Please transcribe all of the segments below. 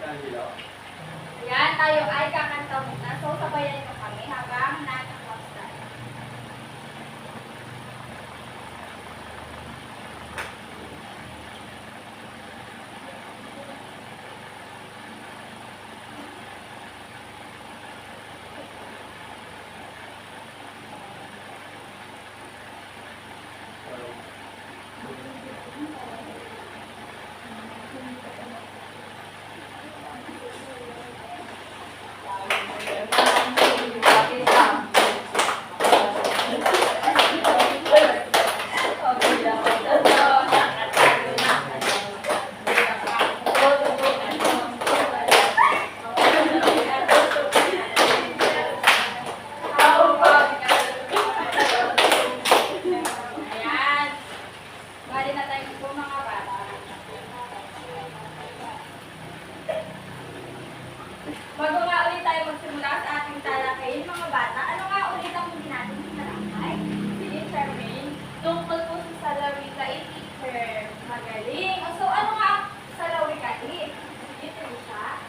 Yan, tayo ay kakanta muna. So, sabayan nyo kami habang nasa-class tayo. Bago nga ulit tayo magsimula sa ating talakayin, mga bata, ano nga ulit ang hindi natin sinalakay? Si Charmaine, tungkol po sa salawikain, teacher. Magaling. So, ano nga ang salawikain? Sige, Teresa.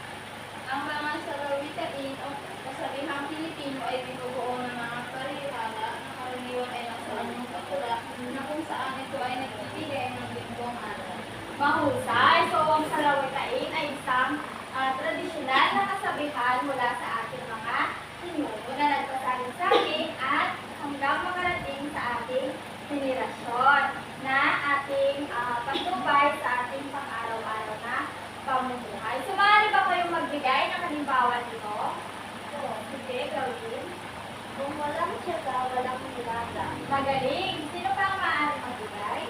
Ang mga salawikain o kasabihang Pilipino ay binubuo ng mga pariwala na karaniwan ay nasa anong katulak na kung saan ito ay nagbibigay ng bimbong aral. Mahusay. So, ang salawikain ay isang tradisyonal na kasabihan mula sa ating mga ninuno na nagpasaling-saling at hanggang makarating sa ating henerasyon na ating patnubay sa ating pang-araw-araw na pamumuhay. So, maaari ba kayong magbigay ng halimbawa nito? Sige, gawin. Kung walang tiyaga, walang nilada. Magaling. Sino pa ang maaari magbigay?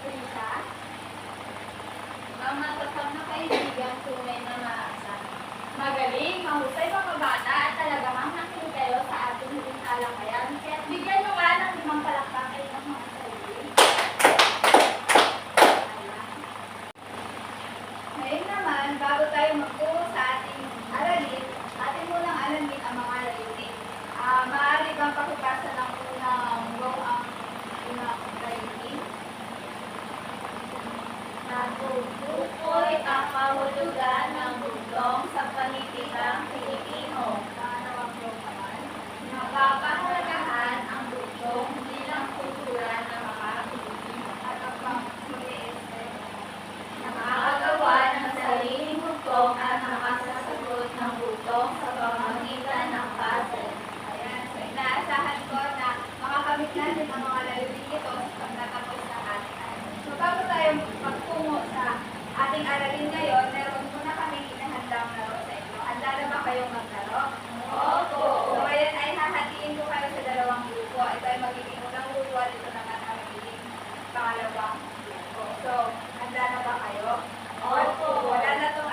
Teresa? Ang matatag na kaibigan, tunay na maasa. Magaling, mahusay mga bata at talagang nakinig kayo sa ating huling talakayan. Kaya bigyan nyo nga ng 5 palakpak ay ng mga sarili. Ngayon naman, bago tayo magturo sa ating aralin, atin munang alamin ang mga layunin. Maaari bang pakipasa ng unang row ang unang layunin? Natutukoy ang kahulugan ng bugtong sa panitikang Pilipino. Napapahalagahan ang bugtong bilang kultura ng mga Pilipino at ang pang-iisip. Nakakagawa ng sariling bugtong at nakasasagot ng bugtong sa pamamagitan ng puzzle. Ayan, so inaasahan ko na makakamit natin ang mga layunin ito sa pagtatapos ng ating aralin. So bago tayo magtungo sa ating aralin ngayon, meron muna kami inahandang laro sa inyo. Handa na ba kayong maglaro? Opo! So ngayon ay hahatiin ko kayo sa 2 grupo. Ito ay magiging unang grupo at ito naman ang magiging pangalawang grupo. So, handa na ba kayo? Opo! Wala na itong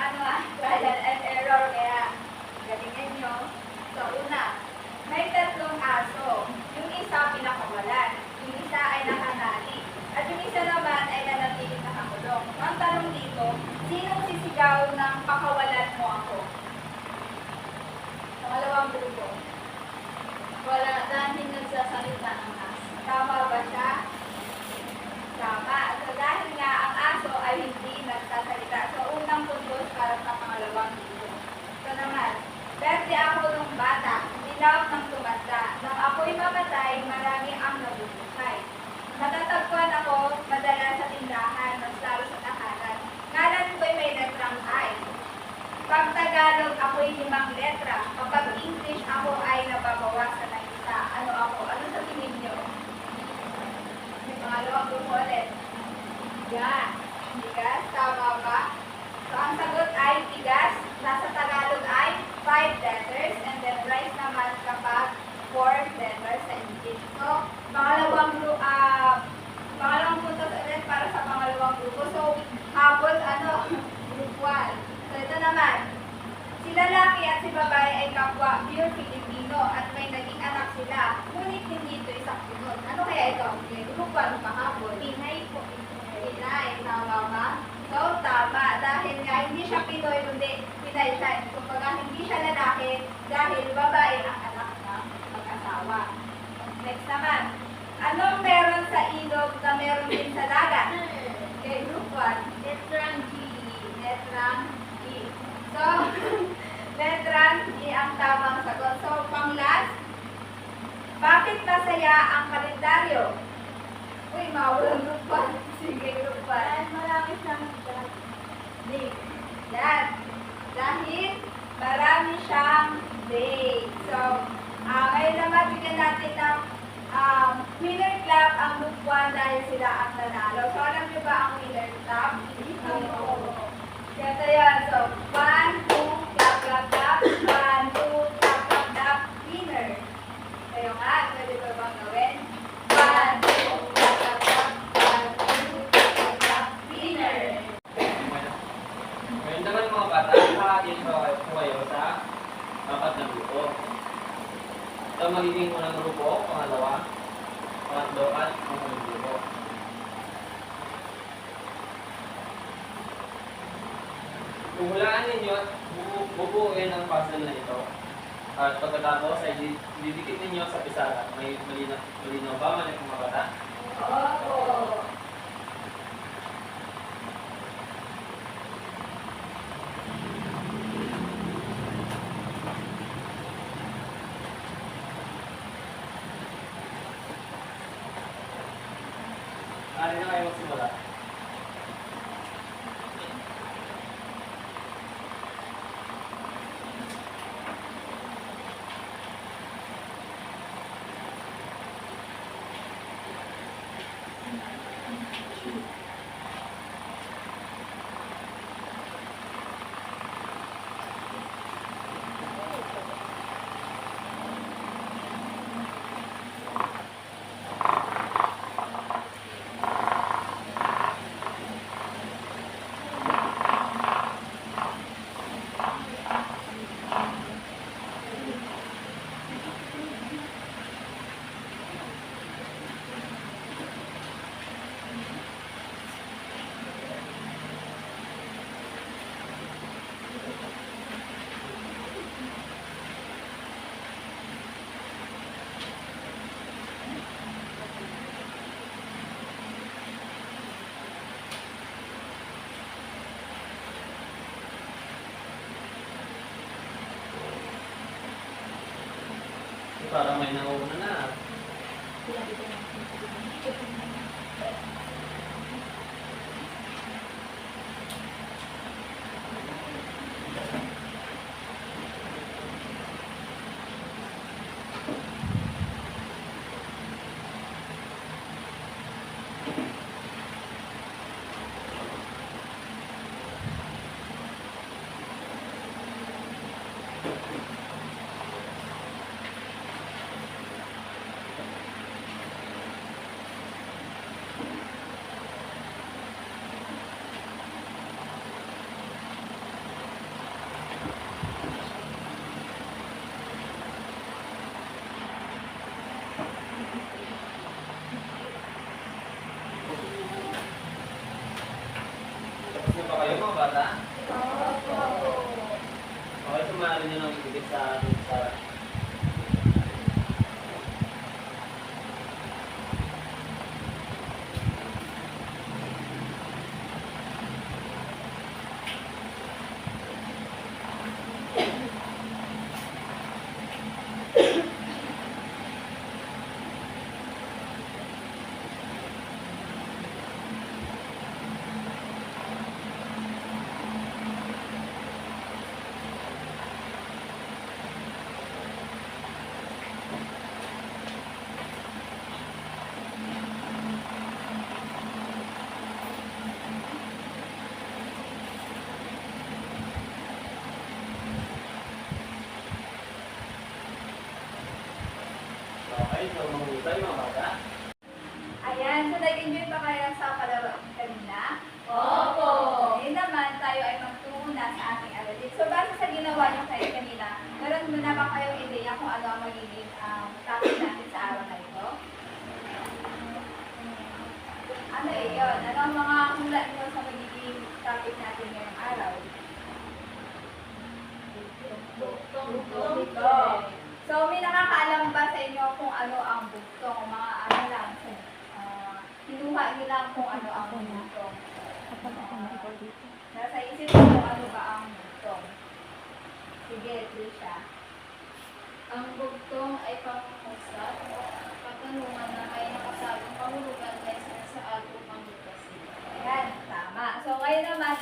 trial and error, kaya galingan nyo. So, una, may 3 aso. Yung isa pinakawalan. Yung isa ay nakanali. At yung isa naman ay nanatiling nakakulong. Ang tanong dito, sinong sisigaw ng pakawalan mo ako? Pangalawang grupo. Wala, dahil nagsasalita ng aso. Tama ba siya? Tama. So dahil nga ang aso ay hindi nagsasalita. So unang puntos para sa pangalawang grupo. So naman, dati ako nung bata, dilaw ng tumanda. Nang ako'y mamatay, marami ang nabubuhay. Natatagpuan ako madalas sa tindahan, mas lalo sa tahanan. Ngalan ko'y may letrang I. Pag Tagalog, ako'y 5 letra. Kapag English, ako ay nababawasan ng isa. Ano ako? Ano sa tingin nyo? May pangalawang grupo ulit. Tigas. Tigas, tama ba? So, ang sagot ay tigas. Nasa Tagalog ay 5 letters. And then rice naman kapag 4 letters sa English. So, pangalawang puntos ulit para sa pangalawang grupo. So, habol, group 1. So, ito naman. Si lalaki at si babae ay kapwa pure Filipino at may naging anak sila. Ngunit hindi ito isang sunod. Ano kaya ito? Group 1 kahapon. Pinay po. Pinay. Tama ba? So, tama. Dahil nga, hindi siya Pinoy, kundi Pinay siya. Kung hindi siya lalaki, dahil babae ang anak ng mag-asawa. Next naman. Anong meron sa ilog na meron din sa dagat? Okay, group 1. Letrang G. Letrang Link. Yan. Dahil marami siyang day. So, ngayon naman bigyan natin ng winner clap ang group 1 dahil sila ang nanalo. So, alam niyo ba ang winner clap? Ganito yan. So, 1, 2, clap, clap, clap. 1, 2, clap, clap, clap. Winner. Kayo nga, pwede ba bang gawin? 1, 2, clap, clap, clap. 1, 2, clap, clap, clap. Winner. Ngayon naman mga bata, nakahatiin po kayo sa apat na grupo. Ito magiging unang grupo, pangalawa, pangatlo at ang unang grupo. Hulaan ninyo at bubuuin ang puzzle na ito. At pagkatapos ay didikit ninyo sa pisara. May malinaw ba mga bata? Opo. Ari na kayo magsimula. Parang may nauna na. Tapos na ba kayo mga bata? Okay, sumali nyo ng ibigit sa pisara. Okay, so mahusay mga bata. Ayan, so nag-enjoy ba kayo sa palaro kanina? Opo. Ngayon naman, tayo ay magtuna sa ating aralin. So, base sa ginawa niyo kayo kanina, meron mo na ba kayong ideya kung ano ang magiging topic natin sa araw na ito? Ano yun? Ano ang mga hula niyo sa magiging topic natin ngayong araw? Bugtong. So, may nakakaalam ba sa inyo kung ano ang bugtong? Mga ano lang, kinuha niyo lang kung ano ang bugtong. Nasa isip ko kung ano ba ang bugtong. Sige, Trisha. Ang bugtong ay pangungusap o katanungan na may nakasabong kahulugan kaysa sa ato panglupasin. Ayan, tama. So, ngayon naman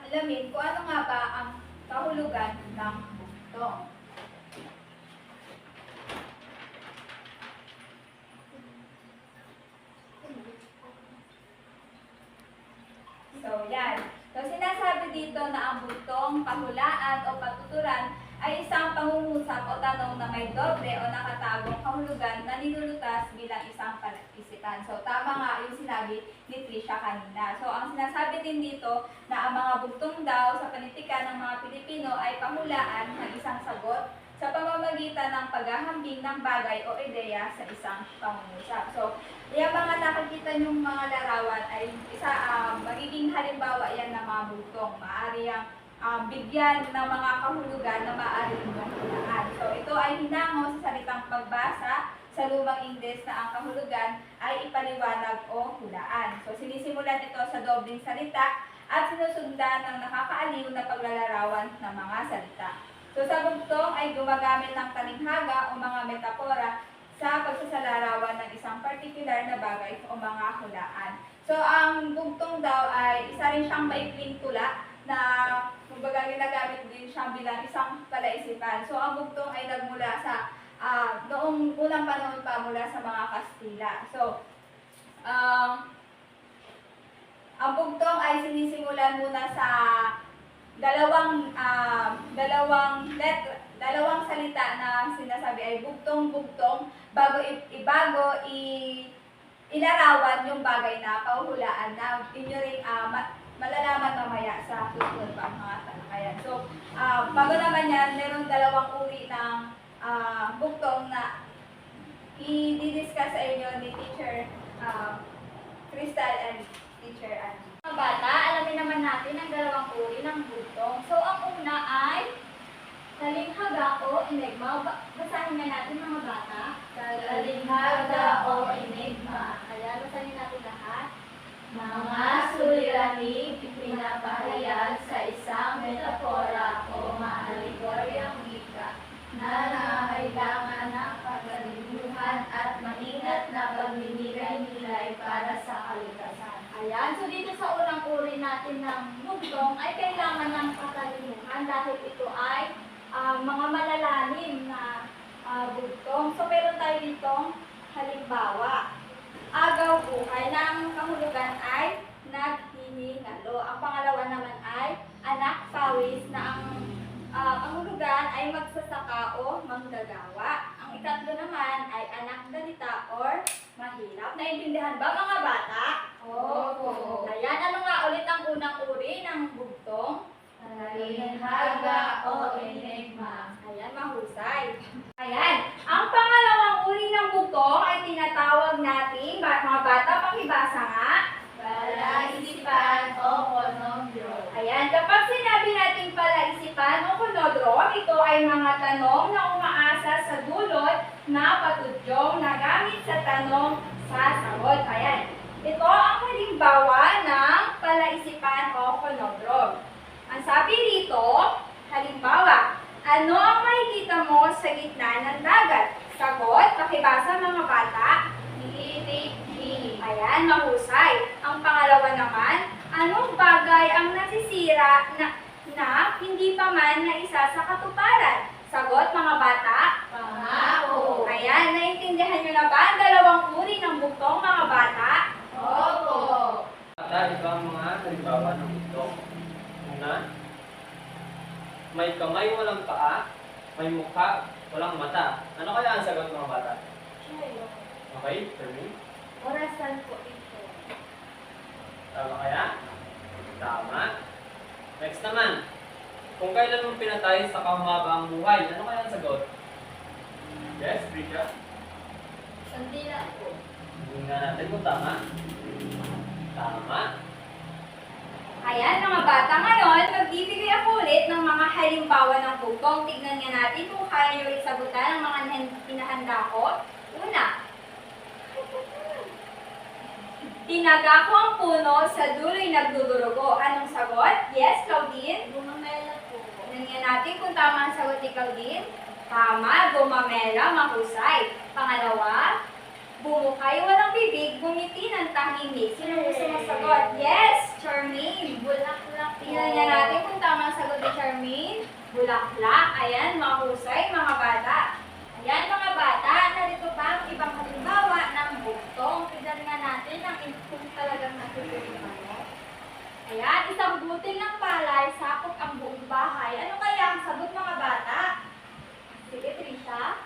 alamin kung ano nga ba ang kahulugan ng bugtong. So, yan. So, sinasabi dito na ang bugtong, pahulaan o patuturan ay isang pangungusap o tanong na may doble o nakatagong kahulugan na nilulutas bilang isang palaisipan. So, tama nga yung sinabi ni Trisha kanina. So, ang sinasabi din dito na ang mga bugtong daw sa panitikan ng mga Pilipino ay pahulaan ng isang sagot sa pamamagitan ng paghahambing ng bagay o ideya sa isang pangungusap. So, yung mga nakikita yung mga larawan ay magiging halimbawa yan ng mga bugtong. Maaari ang bigyan ng mga kahulugan na maaari ninyong hulaan. So, ito ay hinango sa salitang pagbasa sa lumang Ingles na ang kahulugan ay ipaliwanag o hulaan. So, sinisimulan ito sa dobling salita at sinusundan ng nakakaaliw na paglalarawan ng mga salita. So, sa bugtong ay gumagamit ng talinghaga o mga metapora sa pagsasalarawan ng isang particular na bagay o mga hulaan. So, ang bugtong daw ay isa rin siyang maikling tula na kumbaga ginagamit din siya bilang isang palaisipan. So, ang bugtong ay nagmula sa noong unang panahon pa mula sa mga Kastila. So, ang bugtong ay sinisimulan muna sa dalawang salita na sinasabi ay bugtong-bugtong bago ilarawan yung bagay na pahuhulaan na inyo rin malalaman mamaya sa susunod pa mga talakayan. So, bago naman yan, meron dalawang uri ng bugtong na i-discuss sa inyo ni Teacher Crystal and Teacher Angie. Mga bata, alamin naman natin ang dalawang uri ng bugtong. So, ang una ay talinghaga o enigma. Basahin nga natin mga bata. Talinghaga o enigma. Kaya, basahin natin lahat. Mga suliraning ipinapahayag sa isang metapora o maaligoryang wika na nangangailangan ng pagkaliguhan at maingat na pagninilay-nilay para sa kalikasan. Ayan, so dito sa unang uri natin ng bugtong ay kailangan ng katalinuhan dahil ito ay mga malalalim na bugtong. So meron tayo ditong halimbawa. Agaw buhay na ang kahulugan ay naghihingalo. Ang pangalawa naman ay anak pawis na ang kahulugan ay magsasaka o manggagawa. Ang ikatlo naman ay anak dalita or mahirap. Naintindihan ba mga bata? Opo. Ayan, ano nga ulit ang unang uri ng bugtong? Talinghaga o enigma. Ayan, mahusay. Ayan, ang pangalawang uri ng bugtong ay tinatawag natin, mga bata, pakibasa nga. Palaisipan o konodro. Ayan, kapag sinabi natin palaisipan o konodro, ito ay mga tanong na umaasa sa dulot na patudyong na gamit sa tanong sa sagot. Ayan, ito ang halimbawa ng palaisipan o konodro. Ang sabi rito, halimbawa, ano ang makikita mo sa gitna ng dagat? Sagot, pakibasa mga bata. Itik-dik. Ayan, mahusay. Ang pangalawa naman, anong bagay ang nasisira na hindi pa man naisa sa katuparan? Sagot, mga bata. Pangako. Ayan, naintindihan nyo na ba ang dalawang uri ng bugtong, mga bata? Opo. Ito ang mga halimbawa ng bugtong. Una, may kamay walang paa, may mukha walang mata. Ano kaya ang sagot mga bata? Okay, for me? Orasan po ito. Tama kaya? Tama. Next naman, kung kailan mo pinatay sa kahumabaang buhay, ano kaya ang sagot? Yes, Rika? Sandila po. Tingnan natin kung tama. Tama. Ayan mga bata, ngayon magbibigay ako ulit ng mga halimbawa ng bugtong. Tignan nga natin kung kaya nyo isagutan ang mga pinahanda ko. Una, tinaga ko ang puno sa dulo'y nagdudurugo. Anong sagot? Yes, Claudine? Gumamela po. Tignan nga natin kung tama ang sagot ni Claudine. Tama, gumamela, mahusay. Pangalawa, bumukay, walang bibig, bumiti ng tahimik. Sino gusto masagot? Yes, Charmaine. Bulaklak po. Tingnan nga daming bulaklak. Ayan, mahusay mga bata. Ayan mga bata, narito pa ang ibang halimbawa ng bugtong. Tignan nga natin kung talagang natutunan mo. Ayan, isang butil ng palay, sakop ang buong bahay. Ano kaya ang sagot mga bata? Sige, Trisha.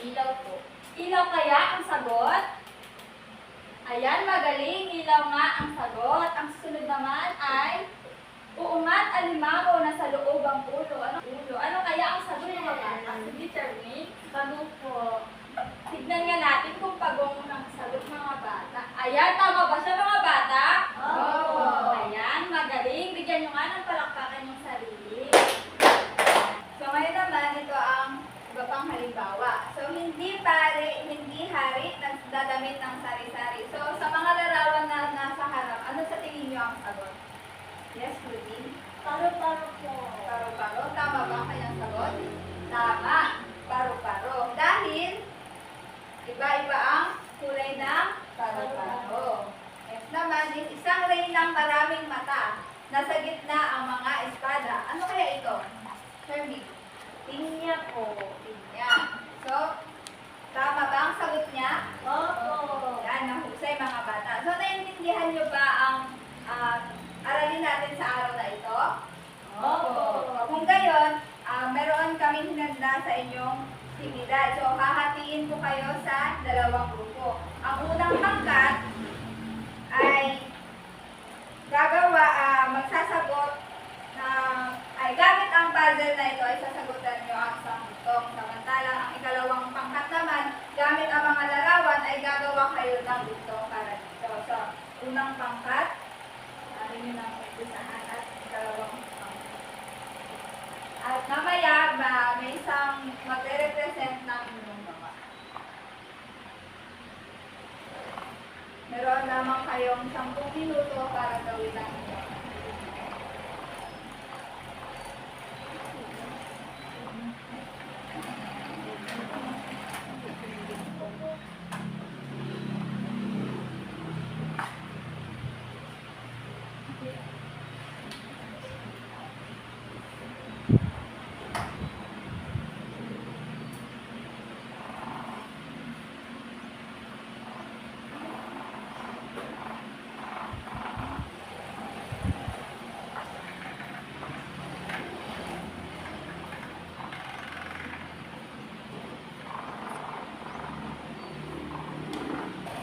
Ilaw po. Ilaw kaya ang sagot? Ayan, magaling. Ilaw nga ang sagot. Ang susunod naman ay uungat alimango na sa loob ang ulo. Ano kaya ang sagot mga bata? Sige, Charmaine. Pagong po. Tignan nga natin kung pagong ng sagot mga bata. Ayan, tama ba siya mga bata? Opo. Ayan, magaling. Bigyan nyo nga ng palakpakan yung sarili. So ngayon naman, ito ang iba pang halimbawa. So hindi pare, hindi hari, nagdadamit ng sari-sari. So sa mga larawan na nasa harap, ano sa tingin nyo ang sagot? Yes, Rudy? Paro-paro po. Paro-paro. Tama ba ang kanyang sagot? Tama. Paro-paro. Dahil iba-iba ang kulay ng paro-paro. Next naman is isang reynang maraming mata. Nasa gitna ang mga espada. Ano kaya ito? Hermie. Pinya po. Yan. So, tama ba ang sagot niya? Opo. Yan, nahusay mga bata. So, naiintindihan niyo ba ang aralin natin sa araw na ito? Opo. Kung gayon, meron kaming hinanda sa inyong aktibidad. So, hahatiin ko kayo sa dalawang grupo. Ang unang pangkat ay magsasagot gamit ang puzzle na ito ay sasagutan nyo ang isang bugtong. Samantalang ang ikalawang pangkat naman, gamit ang mga larawan ay gagawa kayo ng bugtong para dito. So, unang pangkat, sabi nyo ng umpisahan at ikalawang pangkat. At mamaya, may isang magre-represent ng inyong gawa. Meron lamang kayong 10 minuto para gawin ang inyong gawa.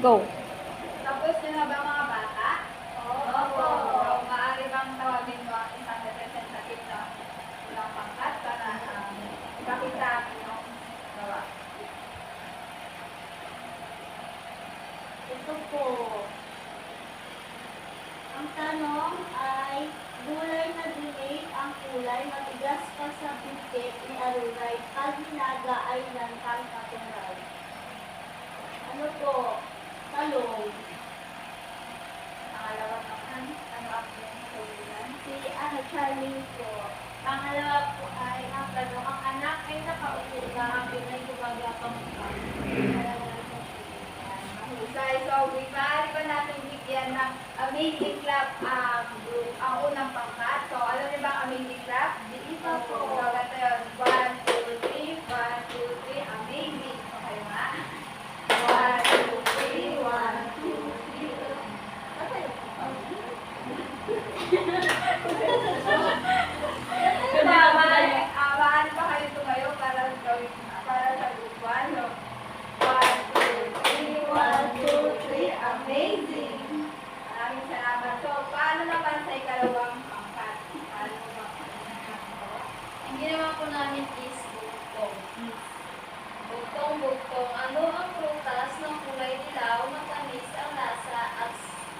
Go. Tapos yun na ba mga bata? Opo. So, maaari bang tawagin mo ang isang representative na ulang pangkat para ipakita ang inyong gawa? Ito po. Ang tanong ay, gulay na dinig ang kulay, matigas pa sa bukit ni Aruray, pag hinaga ay lantang natural. Ano po? Talong. Pangalawa naman, ano ang inyong sabihan? Si Charlie po. Pangalawa po ay ang tanong, ang anak ay nakaupo ba ang pinay gumaga pa mukha? Mahusay. So, maaari ba natin bigyan ng amazing clap ang unang pangkat? So, alam niyo ba ang amazing clap? Ito po. So, ganito yun. 1, 2, 3, 1, 2, 3, amazing. Okay nga? 1, 2, 3, 1, 2, 3. Maaari pa kayo tumayo para sa group 1. So, 1, 2, 3, 1, 2, 3, amazing. Maraming salamat. So, paano naman sa ikalawang pangkat? Paano ba? Ang ginawa po namin is bugtong. Bugtong. Ano ang prutas ng kulay dilaw, matamis ang lasa at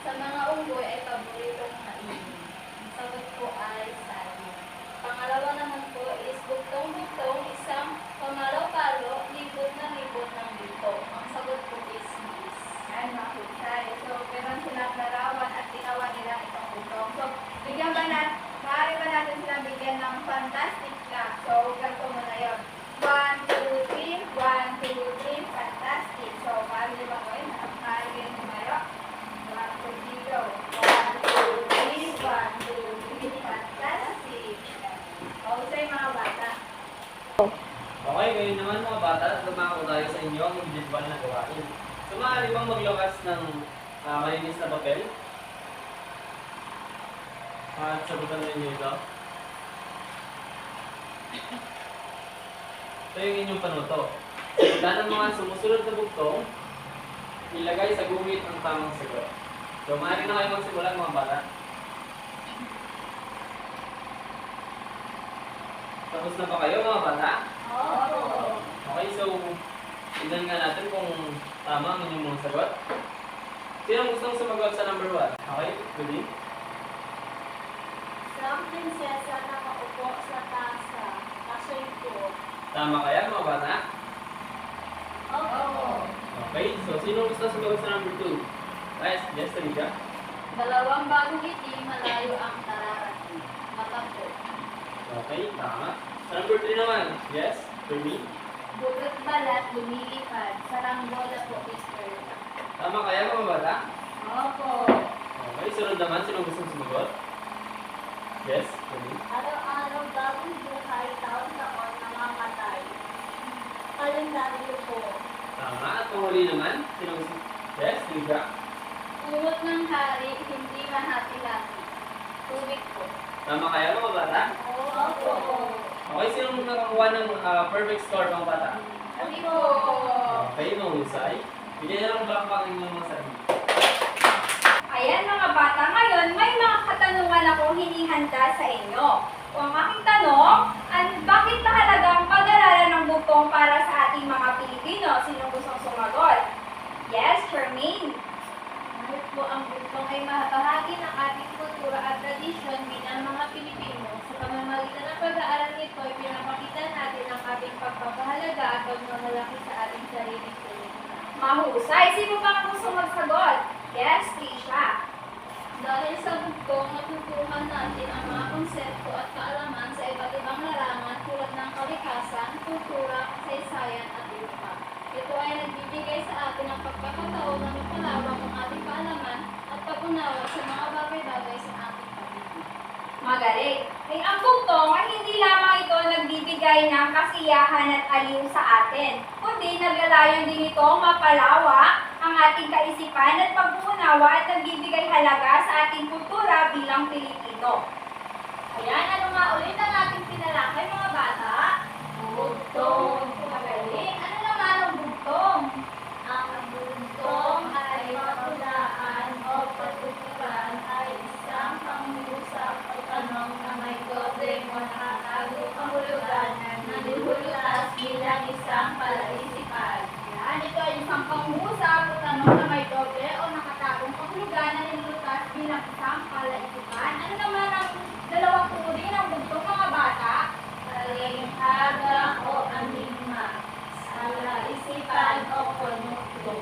sa mga unggoy ay paboritong kainin? Ang sagot po ay saging. Pangalawa naman po is bugtong, isang pamalo-palo, libot ng dito. Ang sagot po is mais. Ay, mahusay. So, meron silang larawan at ginawa nila itong bugtong. So, maaari ba natin silang bigyan ng fantastic clap? So, ganito mo na yun. 1, 2, 3, 1, 2, 3, fantastic. So, maaari ba ko yun? Maaari kayo tumayo. 1, 2, 0. 1, 2, 3, 1, 2, 3, fantastic. Okay, ngayon naman mga bata, lumako tayo sa inyo ang individual na gawain. So, maaari bang maglukas ng malinis na papel? At sagutan ninyo ito. Ito yung inyong panuto. Tanda ng mga sumusunod na bugtong, ilagay sa guhit ang tamang sagot. So, maaari na kayo magsimula mga bata. Tapos na ba kayo mga bata? Opo. Okay, so tignan nga natin kung tama ang inyong mga sagot. Sino ang gustong sumagot sa number 1? Okay, Julie? Isang prinsesa na nakaupo sa tasa. Kasoy ko. Tama kaya mga bata? Opo. Okay, so sino ang gusto sumagot sa number 2? Yes, Talika? Dalawang bagong itim, malayo ang tararating. Matapo. Okay, tama. Sa number 3 naman, yes, Fermi? Bulot balat, lumilipad. Saranggola po, Mr. Tama kaya mga bata? Opo. Okay, sunod naman, sino ang gustong sumagot? Yes, Fermi? Araw-araw bagong buhay, taon-taon namamatay. Kalendaryo po. Tama. At panghuli naman, sino ang gustong... Yes, Talika? Ulot ng hari, hindi mahati-hati. Tubig po. Tama kaya mga bata? Opo. Okay, sino ang nakakuha ng perfect score mga bata? Opo. Okay, mahusay. Bigyan na lang balakpak ng mga sarili. Ayan mga bata, ngayon may mga katanungan akong hinihanda sa inyo. O ang aking tanong, bakit mahalaga ang pag-aralan ng bugtong para sa ating mga Pilipino? Sino gustong sumagot? Yes, Charmaine. Kahit po ang bugtong ay bahagi ng ating kultura at tradisyon bilang mga Pilipino, sa pamamagitan ng pag-aaral nito ay pinapakita natin ang ating pagpapahalaga at pagmamalaki sa ating sariling kultura. Mahusay. Sino ba ang gusto magsagot? Yes, Trisha. Dahil sa bugtong, natutuhan natin ang mga konsepto at kaalaman sa iba't ibang larangan tulad ng kalikasan, kultura, kasaysayan at iba pa. Ito ay nagbibigay sa atin ang pagkakataon na mapalawak ang ating kaalaman at pag-unawa sa mga bagay-bagay sa ating paligid. Magaling. Ay, ang bugtong ay hindi lamang ito nagbibigay ng kasiyahan at aliw sa atin, kundi naglalayon din itong mapalawak ang ating kaisipan at pag-uunawa at nagbibigay halaga sa ating kultura bilang Pilipino. Ayan, ano nga ulit ang ating pinalakay mga bata? Bugtong. Magaling. Ano naman ang bugtong? Ang bugtong ay pakulaan o patuturan ay isang pangusap o tanong na may kodeng o nakatago kahulugan na nilulutas bilang isang palaisipan. Yan, ito ay isang pangusap o tanong na may doble o nakatagong kahulugan na nilulutas bilang isang palaisipan. Ano naman ang dalawang uri ng bugtong mga bata? Talinghaga o anigma. Palaisipan o konukto.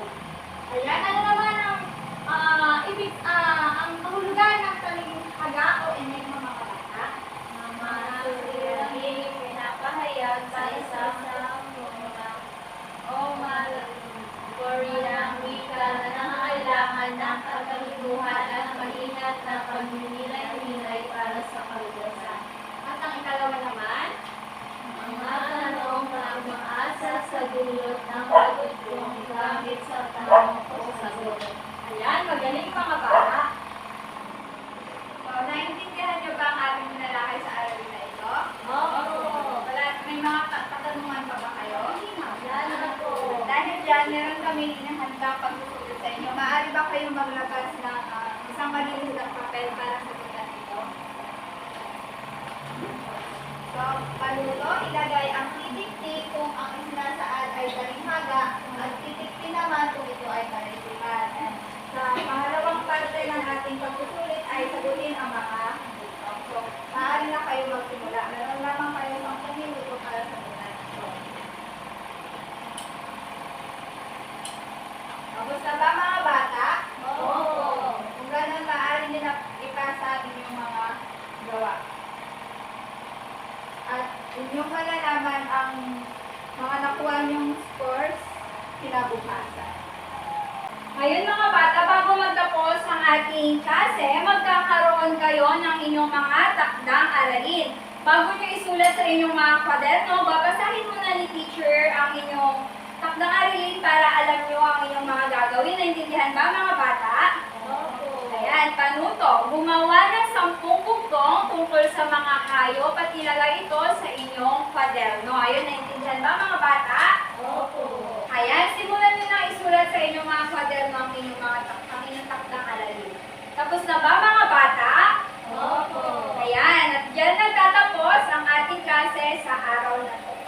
Ayan, ano naman ang kahulugan ng talinghaga o enigma mga bata? Mamasirahin, pinapahayag sa isa sa mga o ng wika na nangailangan ng kagalibuhan at maingat na pagninilay-nilay para sa kalugasan. At ang ikalawa naman, Mga tanong na umaasa sa dulot ng pagutong gamit sa tanong o sagot. ayan, magaling mga bata. So, naintindihan niyo ba ang ating pinalakay sa aralin na ito? Opo. May mga katanungan pa ba kayo? Yan na po. Dahil dyan, meron kami inahandang pagsusulit sa inyo. Maaari ba kayong maglabas ng isang malinis na papel para sagutan ito? So, panuto, ilagay ang titik-tik kung ang isinasaad ay talinghaga at titik-tik naman kung ito ay palaisipan. Sa pangalawang parte ng ating pagsusulit ay sagutin ang mga bugtong. So, maaari na kayo magsimula. Meron lamang kayo 10 minuto para sagutan ito. Kamusta ba mga bata? Opo. Kung gano'n, maaari nyo na ipasa ang inyong mga gawa. At inyong malalaman ang mga nakuha nyong scores kinabukasan. Ngayon mga bata, bago magtapos ang ating klase, magkakaroon kayo ng inyong mga takdang aralin. Bago nyo isulat sa inyong mga kwaderno, babasahin muna ni teacher ang inyong takdang aralin para alam nyo ang inyong mga gagawin. Naintindihan ba mga bata? Ayan, panuto. Gumawa ng 10 bugtong tungkol sa mga hayop at ilagay ito sa inyong kwaderno. Ayun, naintindihan ba mga bata? Ayan, simulan nyo na isulat sa inyong mga kwaderno ang inyong takdang aralin. Tapos na ba mga bata? Ayan, at dyan nagtatapos ang ating klase sa araw na to.